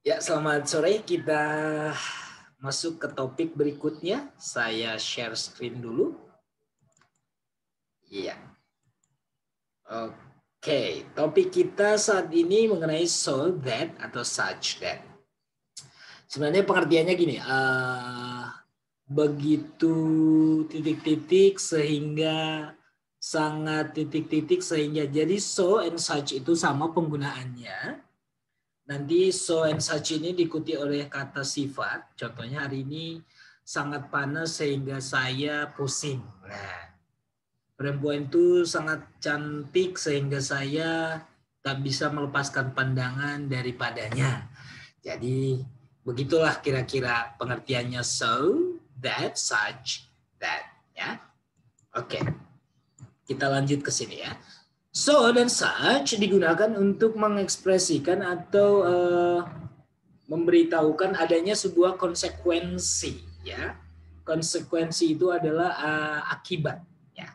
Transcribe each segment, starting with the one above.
Ya, selamat sore. Kita masuk ke topik berikutnya. Saya share screen dulu. Iya. Oke, topik kita saat ini mengenai so that atau such that. Sebenarnya pengertiannya gini, begitu titik-titik sehingga sangat titik-titik sehingga jadi so and such itu sama penggunaannya. Nanti so and such ini diikuti oleh kata sifat. Contohnya hari ini sangat panas sehingga saya pusing. Nah, perempuan itu sangat cantik sehingga saya tak bisa melepaskan pandangan daripadanya. Jadi begitulah kira-kira pengertiannya so, that, such, that. Ya, oke. Kita lanjut ke sini ya. So dan such digunakan untuk mengekspresikan atau memberitahukan adanya sebuah konsekuensi, ya. Konsekuensi itu adalah akibat, ya.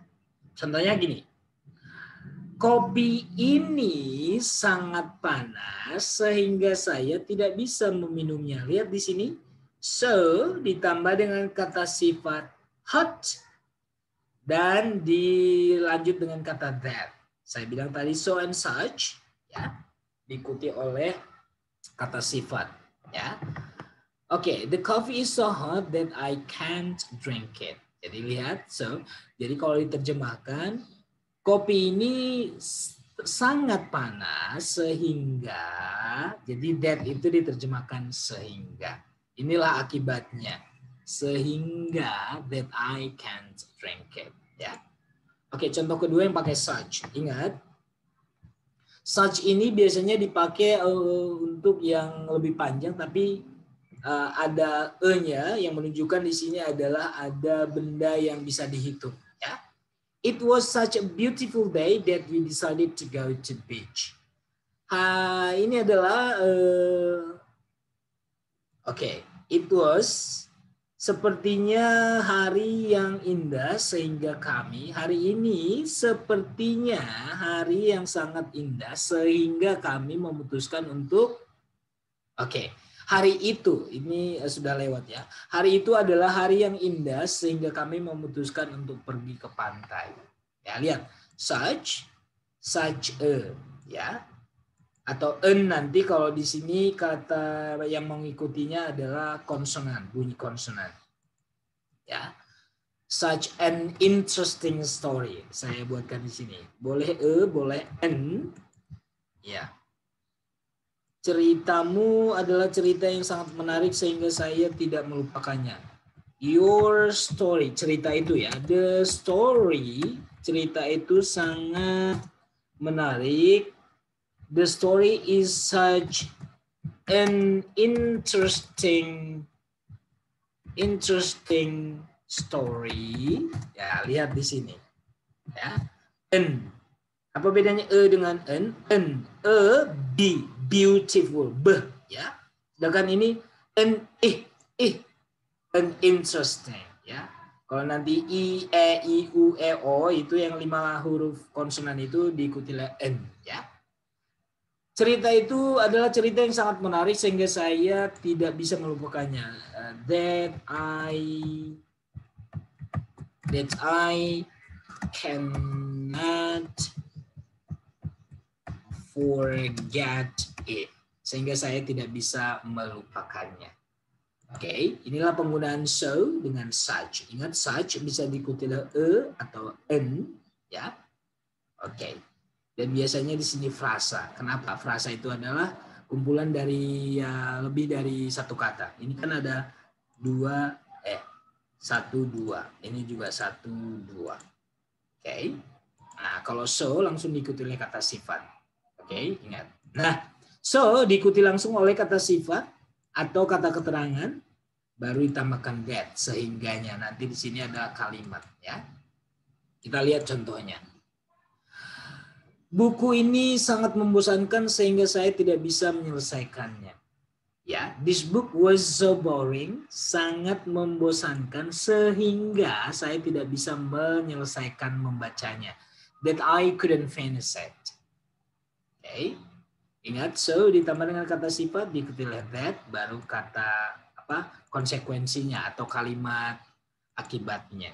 Contohnya gini. Kopi ini sangat panas sehingga saya tidak bisa meminumnya. Lihat di sini. So ditambah dengan kata sifat hot dan dilanjut dengan kata that. Saya bilang tadi so and such, ya, diikuti oleh kata sifat, ya. Oke, the coffee is so hot that I can't drink it. Jadi lihat, so, jadi kalau diterjemahkan, kopi ini sangat panas sehingga, jadi that itu diterjemahkan sehingga. Inilah akibatnya, sehingga that I can't drink it, ya. Oke, contoh kedua yang pakai such. Ingat, such ini biasanya dipakai untuk yang lebih panjang, tapi ada e-nya yang menunjukkan di sini adalah ada benda yang bisa dihitung. Ya, it was such a beautiful day that we decided to go to the beach. Ini adalah it was sepertinya hari yang indah sehingga kami hari ini sepertinya hari yang sangat indah sehingga kami memutuskan untuk hari itu ini sudah lewat ya. Hari itu adalah hari yang indah sehingga kami memutuskan untuk pergi ke pantai. Ya, lihat such a, ya. Atau en nanti kalau di sini kata yang mengikutinya adalah konsonan, bunyi konsonan. Ya. Such an interesting story. Saya buatkan di sini. Boleh boleh en. Ya. Ceritamu adalah cerita yang sangat menarik sehingga saya tidak melupakannya. Your story, cerita itu ya. The story, cerita itu sangat menarik. The story is such an interesting story. Ya, lihat di sini. Ya. En. Apa bedanya dengan en? En, be, beautiful, ya. Sedangkan ini an interesting, ya. Kalau nanti i, u, o itu yang 5 huruf konsonan itu diikuti oleh n, ya. Cerita itu adalah cerita yang sangat menarik sehingga saya tidak bisa melupakannya. That I cannot forget it. Sehingga saya tidak bisa melupakannya. Oke, inilah penggunaan so dengan such. Ingat such bisa diikuti oleh atau en, ya. Oke. Dan biasanya di sini frasa. Kenapa? Frasa itu adalah kumpulan dari lebih dari satu kata. Ini kan ada 1, 2. Ini juga 1, 2. Oke. Nah, kalau so langsung diikuti oleh kata sifat. Oke, ingat. Nah, so diikuti langsung oleh kata sifat atau kata keterangan, baru ditambahkan that sehingganya. Nanti di sini ada kalimat, ya. Kita lihat contohnya. Buku ini sangat membosankan sehingga saya tidak bisa menyelesaikannya. Ya, this book was so boring, sangat membosankan sehingga saya tidak bisa menyelesaikan membacanya. That I couldn't finish it. Okay. Ingat, so ditambah dengan kata sifat diikuti oleh that, baru kata konsekuensinya atau kalimat akibatnya.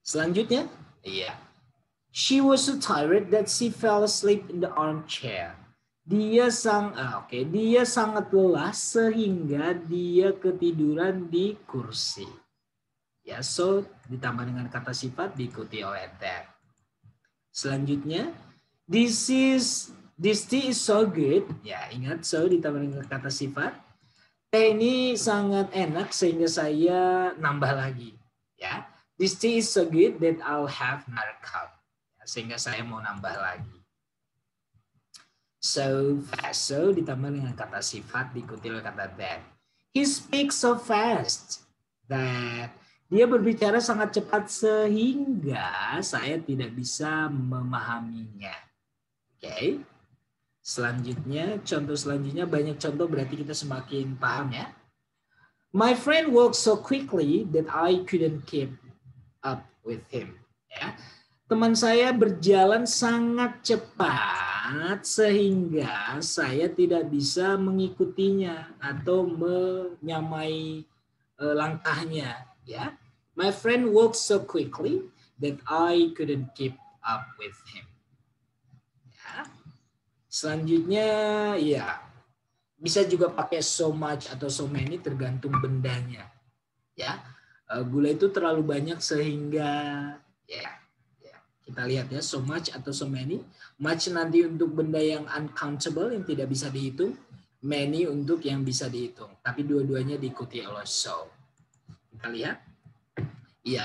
Selanjutnya, iya. She was so tired that she fell asleep in the armchair. Dia sangat lelah sehingga dia ketiduran di kursi. Ya, so ditambah dengan kata sifat diikuti oleh that. Selanjutnya, this tea is so good. Ya, ingat, so ditambah dengan kata sifat. Teh ini sangat enak sehingga saya nambah lagi. Ya, this tea is so good that I'll have another cup. Ya, sehingga saya mau nambah lagi. So fast, so ditambah dengan kata sifat diikuti oleh kata that. He speaks so fast that dia berbicara sangat cepat sehingga saya tidak bisa memahaminya. Oke. Selanjutnya, contoh selanjutnya banyak contoh berarti kita semakin paham ya. My friend walked so quickly that I couldn't keep up with him. Ya. Teman saya berjalan sangat cepat sehingga saya tidak bisa mengikutinya atau menyamai langkahnya. Ya. My friend walked so quickly that I couldn't keep up with him. Ya. Selanjutnya, ya bisa juga pakai so much atau so many tergantung bendanya. Ya, gula itu terlalu banyak sehingga kita lihat ya so much atau so many. Much nanti untuk benda yang uncountable yang tidak bisa dihitung, many untuk yang bisa dihitung. Tapi dua-duanya diikuti oleh so. Kita lihat. Iya.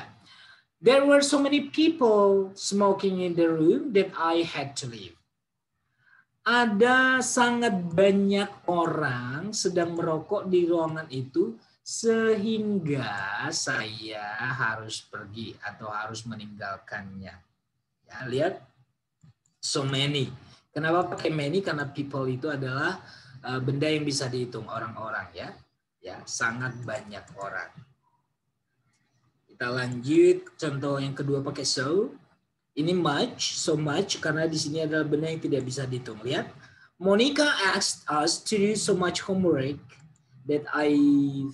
There were so many people smoking in the room that I had to leave. Ada sangat banyak orang sedang merokok di ruangan itu sehingga saya harus pergi atau harus meninggalkannya. Ya, lihat so many. Kenapa pakai many? Karena people itu adalah benda yang bisa dihitung orang-orang ya. Ya, sangat banyak orang. Kita lanjut contoh yang kedua pakai so. Ini much, so much, karena di sini adalah benda yang tidak bisa dihitung. Lihat, Monica asked us to do so much homework that I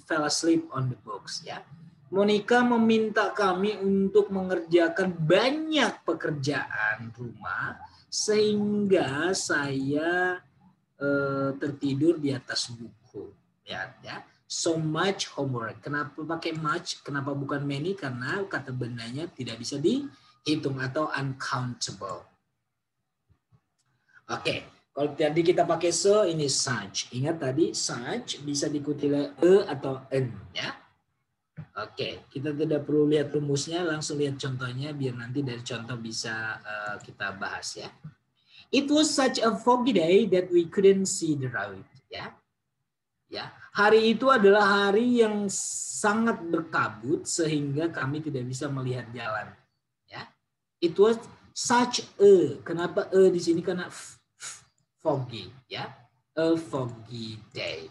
fell asleep on the books. Ya, Monica meminta kami untuk mengerjakan banyak pekerjaan rumah sehingga saya tertidur di atas buku. Ya, so much homework. Kenapa pakai much? Kenapa bukan many? Karena kata bendanya tidak bisa dihitung atau uncountable. Oke, kalau tadi kita pakai so, ini such. Ingat tadi such bisa diikuti oleh atau en ya. Oke, kita tidak perlu lihat rumusnya, langsung lihat contohnya biar nanti dari contoh bisa kita bahas ya. It was such a foggy day that we couldn't see the road. Ya, hari itu adalah hari yang sangat berkabut sehingga kami tidak bisa melihat jalan. It was such a. Kenapa di sini? Karena foggy, ya. A foggy day.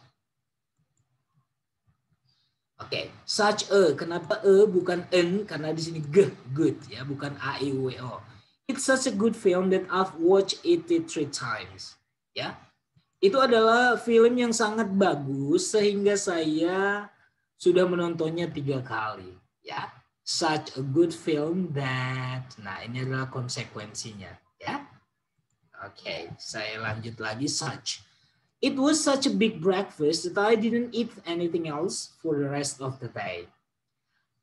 Oke, such a. Kenapa bukan en? Karena di sini good, ya, bukan a i u e o. It's such a good film that I've watched it 3 times. Ya, itu adalah film yang sangat bagus sehingga saya sudah menontonnya 3 kali. Ya. Such a good film that, nah ini adalah konsekuensinya ya. Oke, saya lanjut lagi such. It was such a big breakfast that I didn't eat anything else for the rest of the day.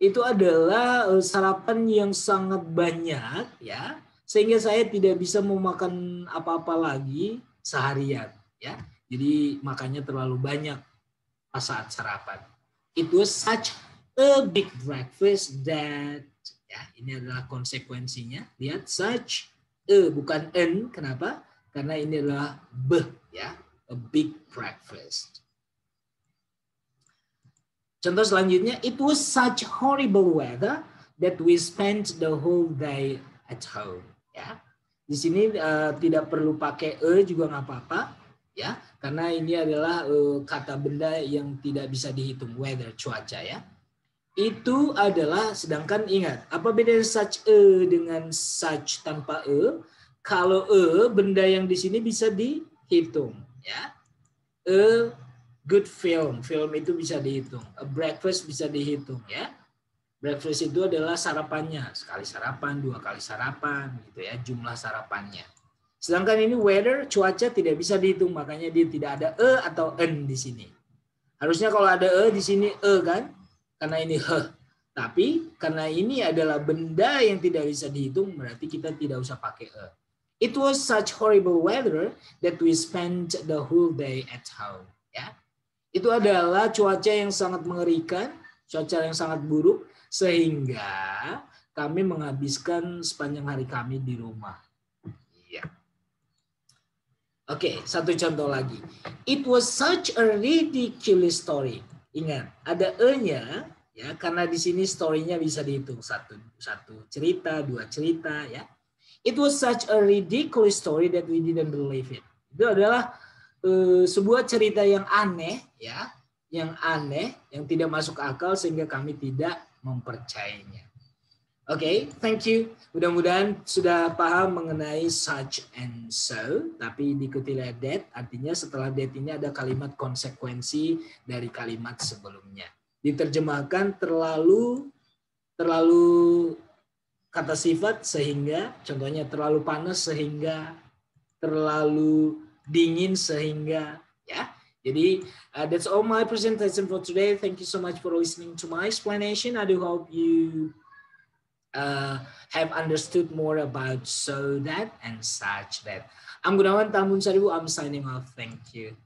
Itu adalah sarapan yang sangat banyak ya, sehingga saya tidak bisa memakan apa-apa lagi seharian ya. Jadi makannya terlalu banyak pas saat sarapan. It was such a big breakfast that, ya ini adalah konsekuensinya. Lihat such bukan en. Kenapa? Karena ini adalah ya, a big breakfast. Contoh selanjutnya, it was such horrible weather that we spent the whole day at home. Ya, di sini tidak perlu pakai juga nggak apa-apa, ya, karena ini adalah kata benda yang tidak bisa dihitung, weather, cuaca ya. Itu adalah, sedangkan ingat, apa beda such a dengan such tanpa kalau benda yang di sini bisa dihitung, ya. A good film, film itu bisa dihitung. A breakfast bisa dihitung, ya. Breakfast itu adalah sarapannya, sekali sarapan, 2 kali sarapan, gitu ya, jumlah sarapannya. Sedangkan ini weather, cuaca tidak bisa dihitung, makanya dia tidak ada atau n di sini. Harusnya kalau ada di sini kan, karena ini Tapi karena ini adalah benda yang tidak bisa dihitung, berarti kita tidak usah pakai It was such horrible weather that we spent the whole day at home. Ya, itu adalah cuaca yang sangat mengerikan, cuaca yang sangat buruk, sehingga kami menghabiskan sepanjang hari kami di rumah. Ya. Oke, satu contoh lagi. It was such a ridiculous story. Ingat, ada e-nya. Ya, karena di sini story-nya bisa dihitung satu cerita, 2 cerita, ya. It was such a ridiculous story that we didn't believe it. Itu adalah sebuah cerita yang aneh, ya, yang tidak masuk akal sehingga kami tidak mempercayainya. Oke, thank you. Mudah-mudahan sudah paham mengenai such and so, tapi diikuti oleh that, artinya setelah that ini ada kalimat konsekuensi dari kalimat sebelumnya. Diterjemahkan terlalu kata sifat sehingga, contohnya terlalu panas sehingga, terlalu dingin sehingga, ya. Jadi that's all my presentation for today. Thank you so much for listening to my explanation. I do hope you have understood more about so that and such that. I'm Gunawan Tambun Saribu. I'm signing off. Thank you.